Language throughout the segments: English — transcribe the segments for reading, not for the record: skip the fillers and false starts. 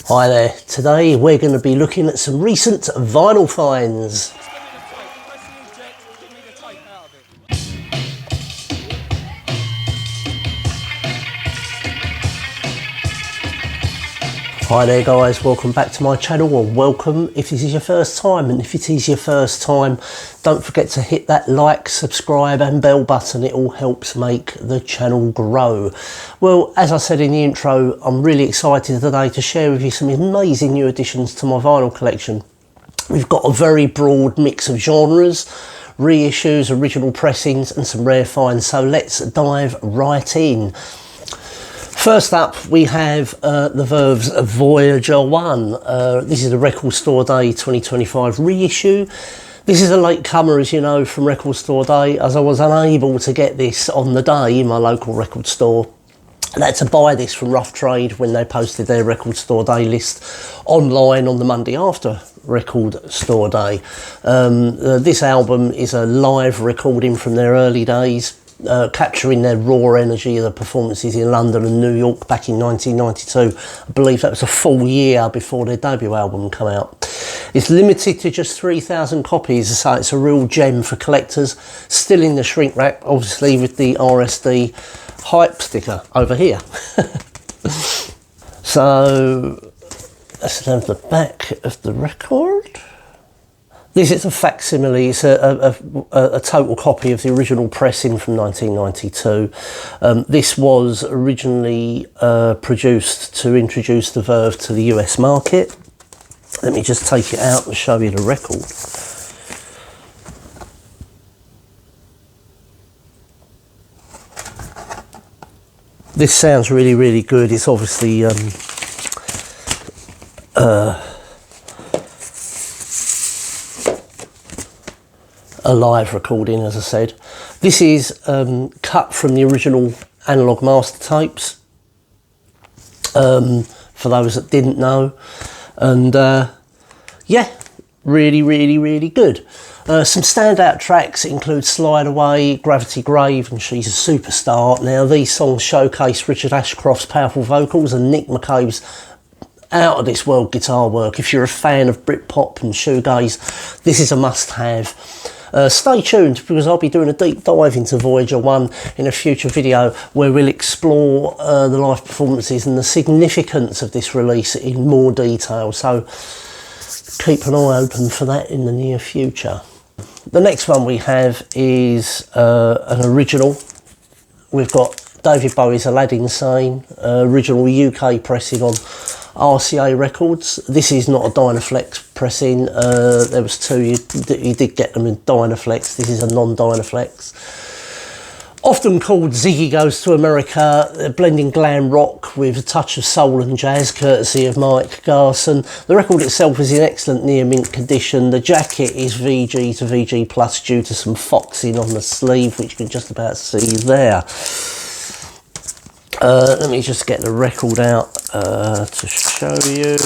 Hi there, today we're going to be looking at some recent vinyl finds. Hi there guys, welcome back to my channel, or welcome if this is your first time, and if it is your first time, don't forget to hit that like, subscribe and bell button. It all helps make the channel grow. Well, as I said in the intro, I'm really excited today to share with you some amazing new additions to my vinyl collection. We've got a very broad mix of genres, reissues, original pressings and some rare finds, so let's dive right in. First up, we have the Verve's Voyager 1. This is a Record Store Day 2025 reissue. This is a latecomer, as you know, from Record Store Day, as I was unable to get this on the day in my local record store. I had to buy this from Rough Trade when they posted their Record Store Day list online on the Monday after Record Store Day. This album is a live recording from their early days, capturing their raw energy of the performances in London and New York back in 1992. I believe that was a full year before their debut album came out. It's limited to just 3,000 copies, so it's a real gem for collectors. Still in the shrink wrap, obviously, with the RSD hype sticker over here. So let's have the back of the record. This is a facsimile. It's a total copy of the original pressing from 1992. This was originally produced to introduce the Verve to the US market. Let me just take it out and show you the record. This sounds really, really good. It's obviously a live recording, as I said. This is cut from the original analog master tapes, for those that didn't know, and yeah, really, really, really good. Some standout tracks include Slide Away, Gravity Grave and She's a Superstar. Now, these songs showcase Richard Ashcroft's powerful vocals and Nick McCabe's out of this world guitar work. If you're a fan of Britpop and shoegaze, this is a must-have. Stay tuned, because I'll be doing a deep dive into Voyager 1 in a future video where we'll explore the live performances and the significance of this release in more detail, so keep an eye open for that in the near future. The next one we have is an original. We've got David Bowie's Aladdin Sane, original UK pressing on RCA Records. This is not a Dynaflex pressing. There was two, you did get them in Dynaflex. This is a non-Dynaflex. Often called Ziggy Goes to America, blending glam rock with a touch of soul and jazz, courtesy of Mike Garson. The record itself is in excellent near mint condition. The jacket is VG to VG Plus due to some foxing on the sleeve, which you can just about see there. Let me just get the record out to show you.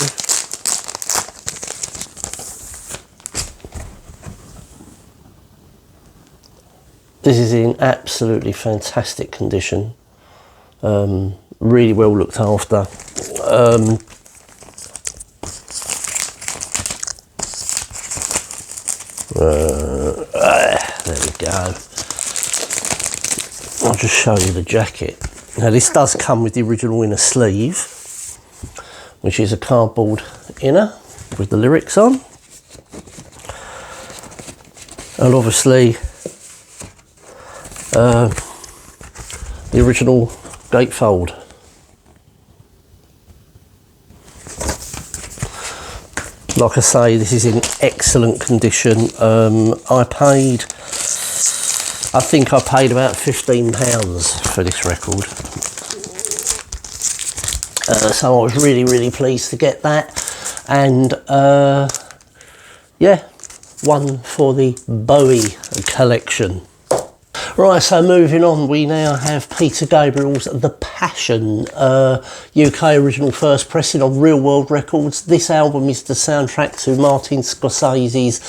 This is in absolutely fantastic condition. Really well looked after. There we go. I'll just show you the jacket. Now, this does come with the original inner sleeve, which is a cardboard inner with the lyrics on. And obviously the original gatefold. Like I say, this is in excellent condition. I think I paid about £15 for this record. So I was really, really pleased to get that. And yeah, one for the Bowie collection. Right, so moving on, we now have Peter Gabriel's The Passion, UK original first pressing on Real World Records. This album is the soundtrack to Martin Scorsese's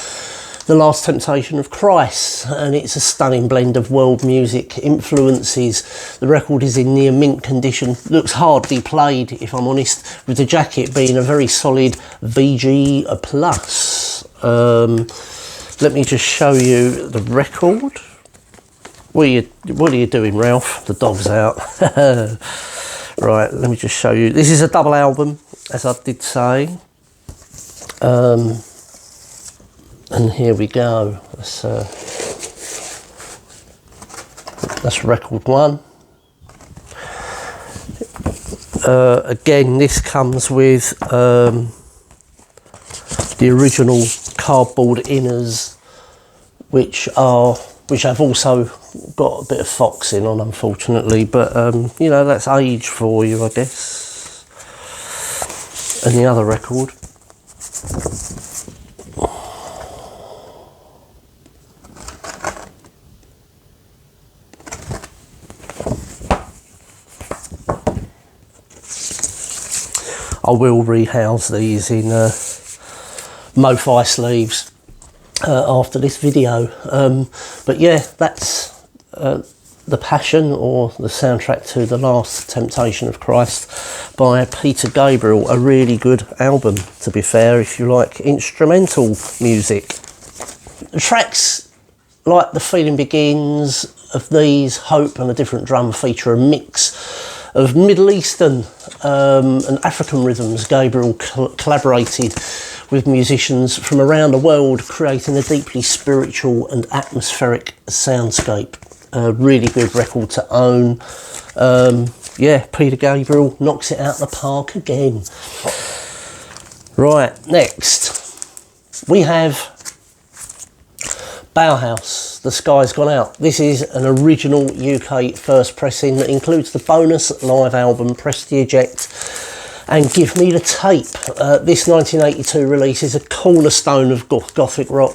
The Last Temptation of Christ, and it's a stunning blend of world music influences. The record is in near mint condition, looks hardly played if I'm honest, with the jacket being a very solid VG plus. Let me just show you the record. What are you doing, Ralph? The dog's out. Right, let me just show you. This is a double album, as I did say. And here we go. That's record one. Again, this comes with the original cardboard inners, which I've also got a bit of foxing on, unfortunately. But you know, that's age for you, I guess. And the other record. I will rehouse these in MoFi sleeves after this video. But yeah, that's The Passion, or the soundtrack to The Last Temptation of Christ by Peter Gabriel. A really good album, to be fair, if you like instrumental music. The tracks like The Feeling Begins of these, Hope and A Different Drum, feature a mix of Middle Eastern and African rhythms. Gabriel collaborated with musicians from around the world, creating a deeply spiritual and atmospheric soundscape. A really good record to own. Yeah, Peter Gabriel knocks it out of the park again. Right, next we have Bauhaus, The Sky's Gone Out. This is an original UK first pressing that includes the bonus live album Press the Eject and Give Me the Tape. This 1982 release is a cornerstone of gothic rock.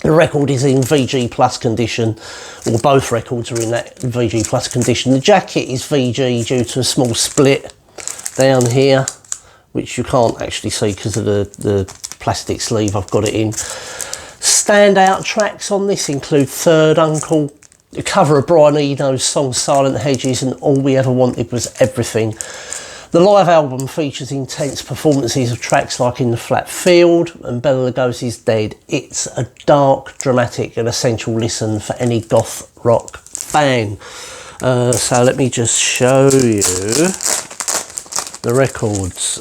The record is in VG plus condition, or both records are in that VG plus condition. The jacket is VG due to a small split down here, which you can't actually see because of the plastic sleeve I've got it in. Standout tracks on this include Third Uncle, the cover of Brian Eno's song Silent Hedges, and All We Ever Wanted Was Everything. The live album features intense performances of tracks like In the Flat Field and Bela Lugosi's Dead. It's a dark, dramatic and essential listen for any goth rock fan. So let me just show you the records.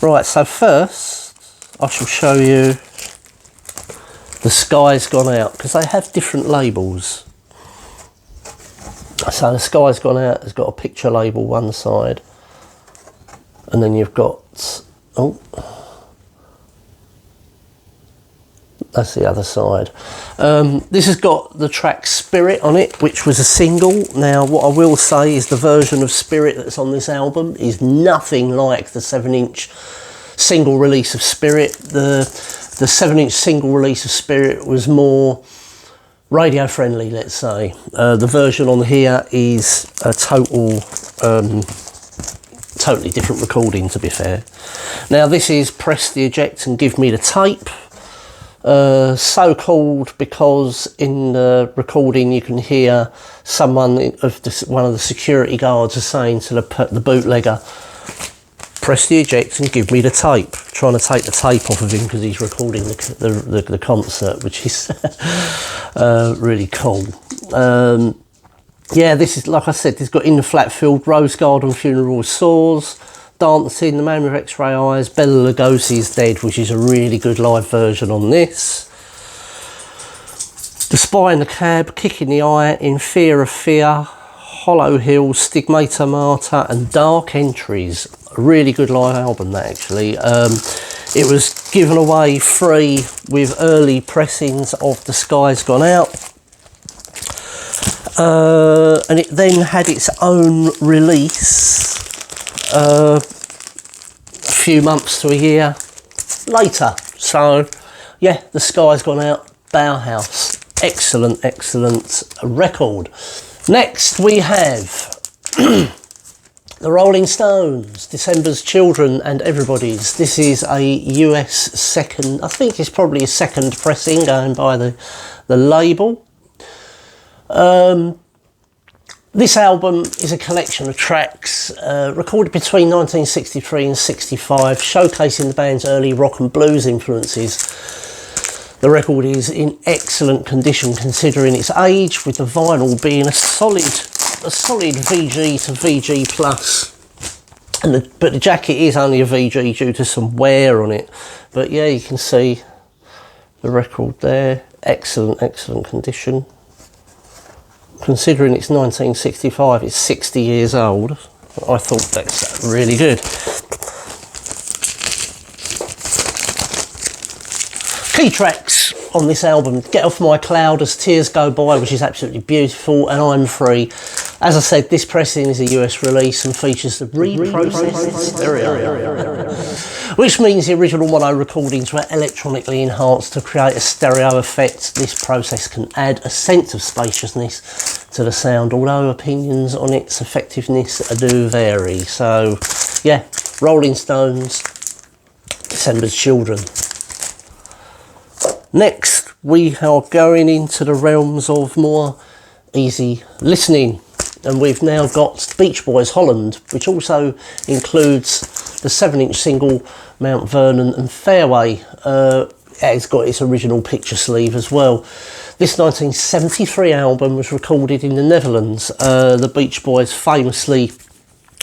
Right, so first I shall show you The Sky's Gone Out, because they have different labels. So The Sky's Gone Out has got a picture label one side, and then you've got, oh, that's the other side. This has got the track Spirit on it, which was a single. Now what I will say is the version of Spirit that's on this album is nothing like the 7-inch single release of Spirit. The 7-inch single release of Spirit was more radio friendly, let's say. The version on here is a totally different recording, to be fair. Now this is Press the Eject and Give Me the Tape. So called because in the recording you can hear someone one of the security guards are saying to the bootlegger, press the eject and give me the tape, trying to take the tape off of him because he's recording the concert, which is really cool. Yeah, this is, like I said, it's got In the Flat Field, Rose Garden, Funeral Saws, Dancing, The Man with X-Ray Eyes, Bela Lugosi's Dead, which is a really good live version on this. The Spy in the Cab, Kick in the Eye, In Fear of Fear, Hollow Hill, Stigmata Martyr and Dark Entries. A really good live album, that, actually. It was given away free with early pressings of The Sky's Gone Out. And it then had its own release a few months to a year later. So yeah, The Sky's Gone Out, Bauhaus. Excellent, excellent record. Next we have The Rolling Stones, December's Children and Everybody's. This is a US second, I think it's probably a second pressing going by the label. This album is a collection of tracks recorded between 1963 and 65, showcasing the band's early rock and blues influences. The record is in excellent condition considering its age, with the vinyl being a solid VG to VG plus, but the jacket is only a VG due to some wear on it. But yeah, you can see the record there, excellent condition. Considering it's 1965, it's 60 years old. I thought that's really good. Key tracks on this album: Get Off My Cloud, As Tears Go By, which is absolutely beautiful, and I'm Free. As I said, this pressing is a US release and features the reprocessed stereo, which means the original mono recordings were electronically enhanced to create a stereo effect. This process can add a sense of spaciousness to the sound, although opinions on its effectiveness do vary. So yeah, Rolling Stones, December's Children. Next, we are going into the realms of more easy listening, and we've now got Beach Boys' Holland, which also includes the 7-inch single Mount Vernon and Fairway. It's got its original picture sleeve as well. This 1973 album was recorded in the Netherlands. The Beach Boys famously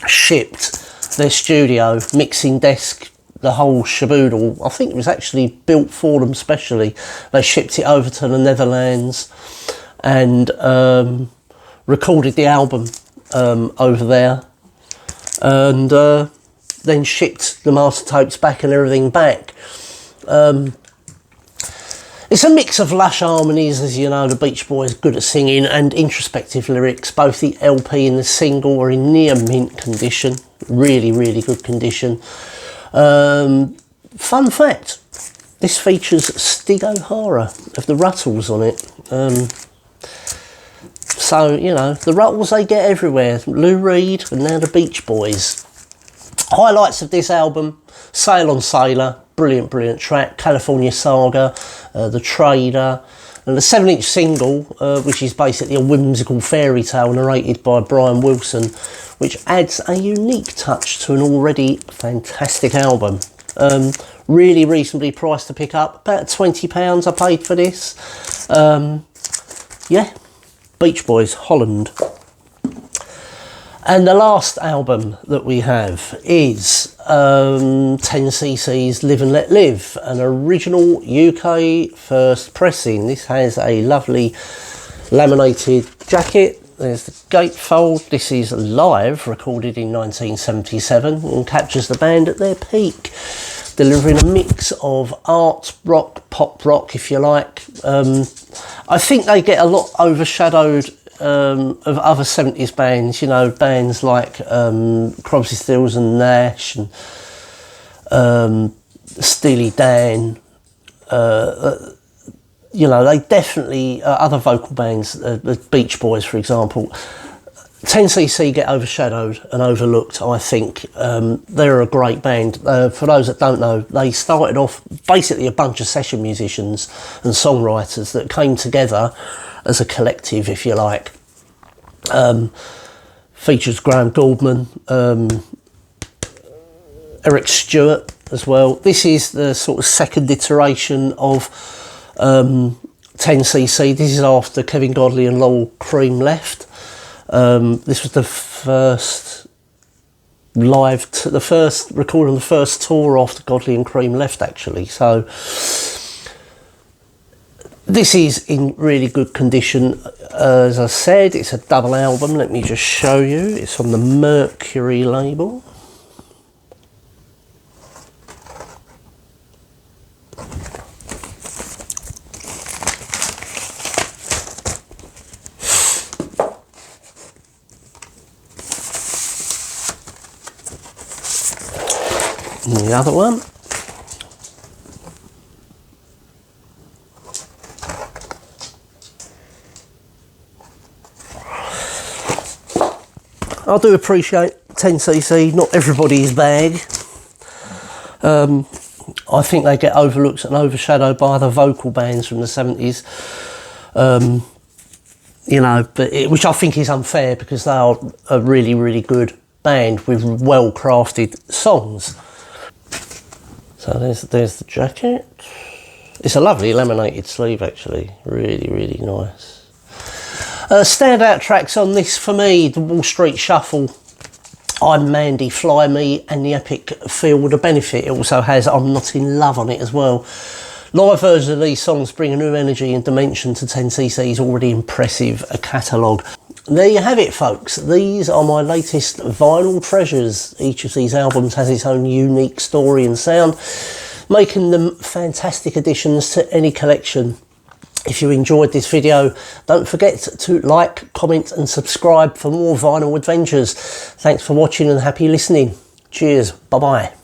shipped their studio, mixing desk, the whole shaboodle. I think it was actually built for them specially. They shipped it over to the Netherlands and recorded the album over there, and then shipped the master tapes back and everything back. It's a mix of lush harmonies, as you know, the Beach Boys good at singing, and introspective lyrics. Both the LP and the single are in near mint condition, really good condition. Fun fact, this features Stig O'Hara of the Ruttles on it. So, you know, the Ruttles, they get everywhere. Lou Reed and now the Beach Boys. Highlights of this album: Sail on Sailor, brilliant track. California Saga, The Trader, and the 7-inch single, which is basically a whimsical fairy tale narrated by Brian Wilson, which adds a unique touch to an already fantastic album. Really reasonably priced to pick up, about £20 I paid for this. Yeah, Beach Boys, Holland. And the last album that we have is Tenccc's Live and Let Live, an original UK first pressing. This has a lovely laminated jacket. There's the gatefold. This is live, recorded in 1977, and captures the band at their peak, delivering a mix of art rock, pop rock, if you like. I think they get a lot overshadowed of other 70s bands, you know, bands like Crosby, Stills and Nash and Steely Dan. You know, they definitely, other vocal bands, the Beach Boys, for example, Tencc get overshadowed and overlooked, I think. They're a great band. For those that don't know, they started off basically a bunch of session musicians and songwriters that came together as a collective, if you like. Features Graham Gouldman, Eric Stewart as well. This is the sort of second iteration of Tencc. This is after Kevin Godley and Lowell Cream left. This was the first the first recording, the first tour after Godley and Cream left, actually. So this is in really good condition. As I said, it's a double album. Let me just show you. It's on the Mercury label. And the other one. I do appreciate 10cc, not everybody's bag. I think they get overlooked and overshadowed by other vocal bands from the 70s. You know, which I think is unfair, because they are a really, really good band with well-crafted songs. So there's the jacket. It's a lovely laminated sleeve, actually. Really, really nice. Standout tracks on this for me: the Wall Street Shuffle, I'm Mandy, Fly Me, and the epic Feel the Benefit. It also has I'm Not in Love on it as well. Live versions of these songs bring a new energy and dimension to 10cc's already impressive catalogue. There you have it, folks. These are my latest vinyl treasures. Each of these albums has its own unique story and sound, making them fantastic additions to any collection. If you enjoyed this video, don't forget to like, comment and subscribe for more vinyl adventures. Thanks for watching and happy listening. Cheers. Bye-bye.